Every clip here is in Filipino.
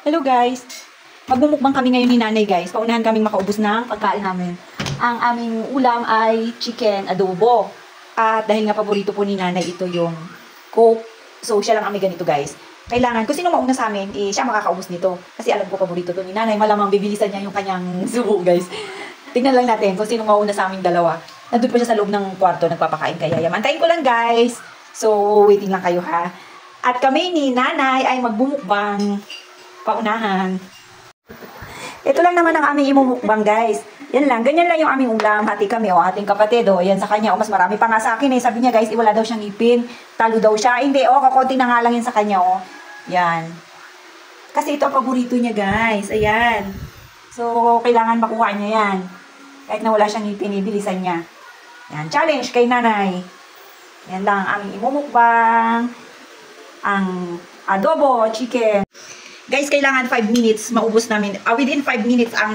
Hello guys! Magmumukbang kami ngayon ni nanay guys. Paunahan kaming makaubos ng pagkain namin. Ang aming ulam ay chicken adobo. At dahil nga paborito po ni nanay ito yung Coke. So siya lang ang may ganito guys. Kailangan, kung sino mauna sa amin, siya makakaubos nito. Kasi alam ko paborito to ni nanay. Malamang bibilisan niya yung kanyang subo guys. Tingnan lang natin kung sino mauna sa aming dalawa. Nandun po siya sa loob ng kwarto, nagpapakain kay Yaya. Antayin ko lang guys. So waiting lang kayo ha. At kami ni nanay ay magbumukbang. Paunahan. Ito lang naman ang aming imumukbang guys. Yan lang. Ganyan lang yung aming ulam. Hati kami o ating kapatid o. Yan sa kanya o. Mas marami pa nga sa akin eh. Sabi niya guys, wala daw siyang ngipin. Talo daw siya. Hindi o. Kakunti na nga lang yan sa kanya o. Yan. Kasi ito ang paborito niya guys. Ayan. So, kailangan makuha niya yan. Kahit na wala siyang ngipin, bilisan niya. Yan. Challenge kay nanay. Yan lang ang aming imumukbang. Ang adobo, chicken. Guys, kailangan 5 minutes maubos namin. Within 5 minutes ang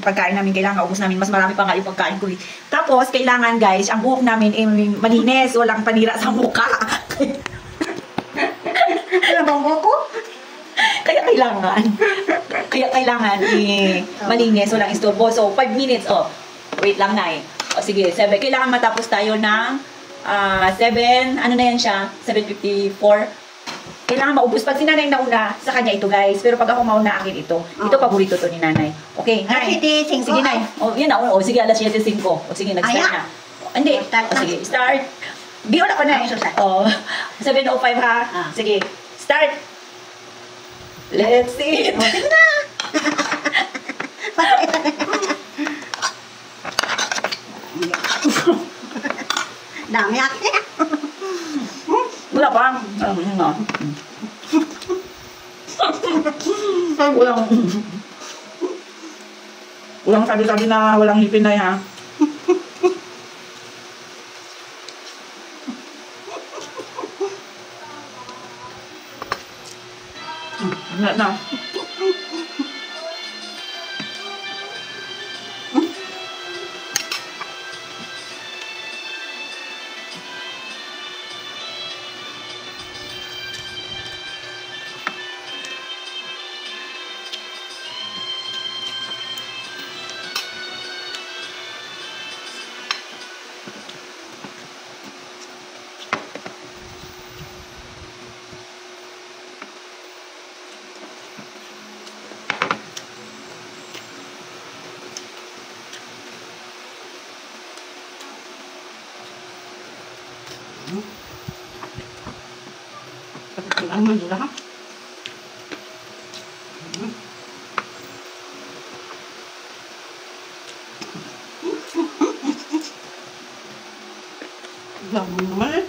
pagkain namin kailangan maubos namin. Mas marami pa nga yung pagkain ko. Tapos, kailangan guys, ang buhok namin ay malinis. Walang panira sa mukha. Alam bang buhok ko? Kaya kailangan malinis. Walang istorbo. So, 5 minutes. Oh, wait lang na O, sige, 7. Kailangan matapos tayo ng 7. Ano na yan siya? 7:54. Kailangan maubos. Pag si nanay nauna, sa kanya ito guys. Pero pag ako mauna, akin ito. Ito paborito to ni nanay. Okay, nay. Sige, nay. O, yan na. O, sige, alas 7:05. O, sige, nag-start na. Hindi. O, sige, start. Biyon ako na. O, 7:05 ha. Sige, start. Let's see. O, sige na. Dami akin. Wala pa. Walang sabi-sabi na walang hipin na ha. Na. Ang mandula ha? Dami naman eh.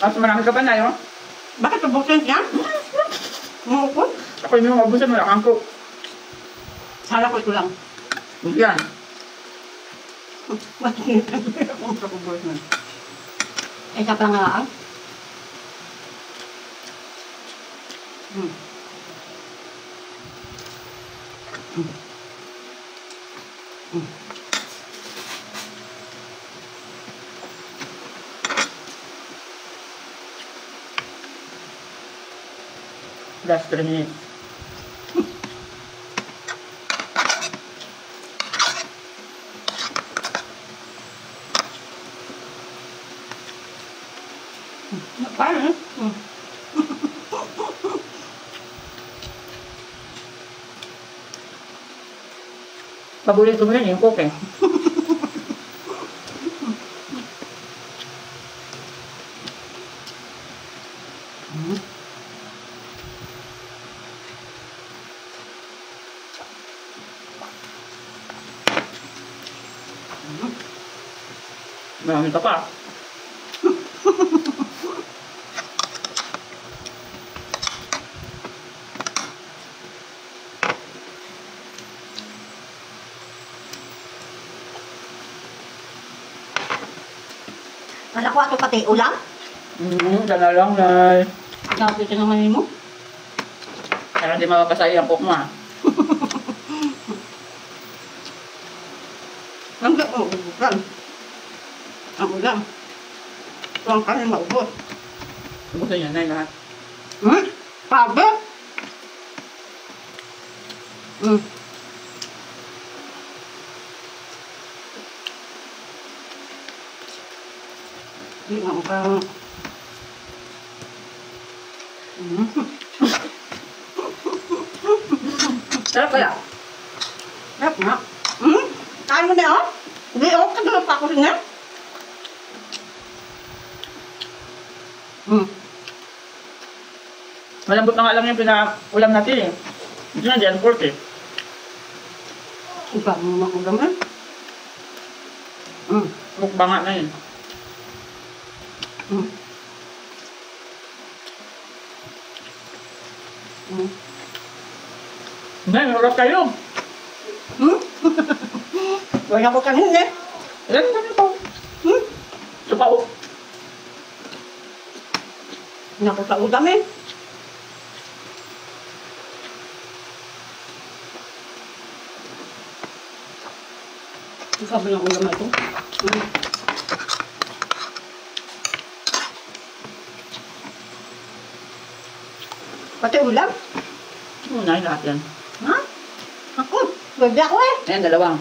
Tapos marami ka pa na yun? Bakit ubusin yan? Mukot? Ako yung mabusan mo lang ko. Sala ko ito lang. Yan. Kung sa kubos na. Isa pa nga ang. Last 3 minutes. Paano? Paborito mo yan yung Coke eh. Marami ka pa. Wala ko ato pati ulam? Dala lang na. Kapit ka naman mo? Para di mapapasaya ang Coke mo ha. Ang ulam. Ang ulam. Ito ang kanin maubos. Ubusin niya, Nay, lahat. Sabi? Hindi nga mukhang... Sarap kaya? Sarap nga. Kain mo na oh. Hindi oh, kagulap pa ako rin nga. Malambot na nga lang yung pinaka-ulam natin eh. Hindi na dyan, pork eh. Iba mo makulam eh. Mukbanga na yun. Nay, oras kayo. Wala ko kanin eh. Ilan na ito? Ito pa oh. Naku sa udam eh. Ang sabi ng ulam na ito. Pati ulam? Nay, lahat yan. Ha? Ako? Pwede ako eh. Ayan, dalawang.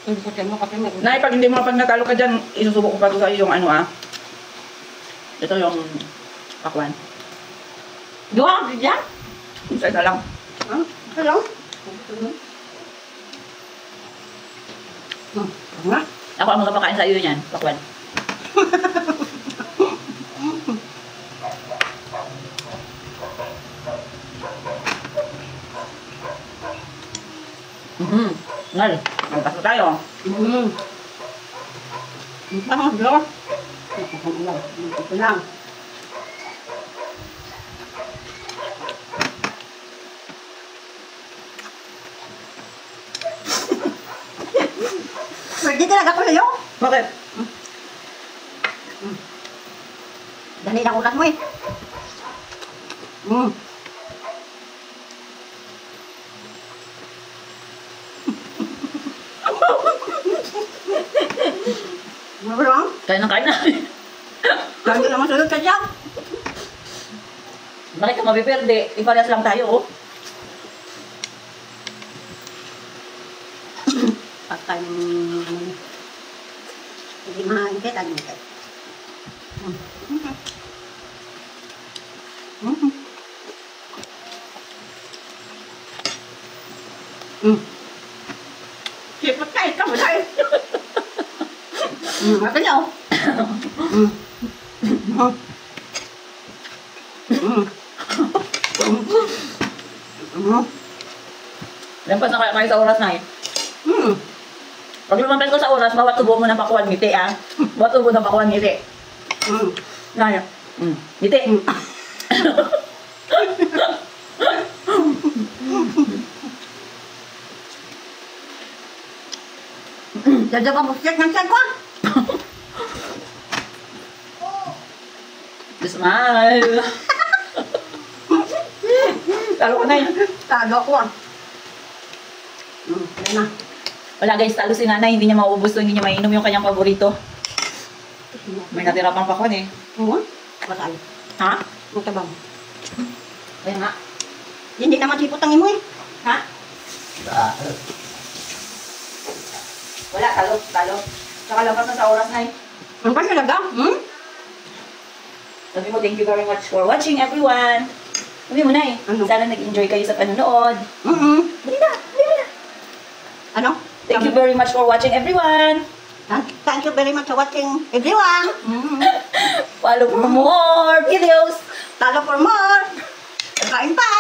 Hindi ko tayo makapin na. Nay, pag hindi mo pag natalo ka dyan, isusubok ko pa ito sa iyo yung ano ah. Ito yung pakwan. Dua ka dyan? Isa lang. Ha? Hello? Nga? Ako ang magpapakain sa iyo yan, pakwan. Ngal, magpas na tayo. Ang Diyos. Ito lang. Pwede talaga ko sa'yo. Bakit? Dali lang ulat mo eh. Ano ba lang? Kain na. Lagi naman sunod ka dyan. Bakit ka mabiperde? Iparehas lang tayo oh. Patay ng hindi mahaingkit, ano ito? Sipot ka, ikaw mo dahil. Mata niya, oh. Lampas na kaya kayo sa oras na eh. Pag lumampas ko sa oras, bawat tubo mo ng pakuan ngiti ah. Bawat tubo ng pakuan ngiti. Naya. Ngiti. Dada ka mo siyak ng siyak ko. Smile. Talo ko na yun. Talo ko ah. Yan na. Wala guys, talo si nanay. Hindi niya maubos to. Hindi niya mainom yung kanyang paborito. May natira pang pakuan eh. Oo? Pasal. Ha? Matabang. Ayan nga. Hindi naman sipot ang imo eh. Ha? Wala, talo. Tsaka lampas na sa oras na eh. Ang pa talaga? Sabi mo, thank you very much for watching everyone. Sabi mo na eh. Ano? Sana nag-enjoy kayo sa panonood. Dali na. Ano? Thank you very much for watching everyone. Thank you very much for watching everyone. Follow for more videos. Talo for more. Kain pa.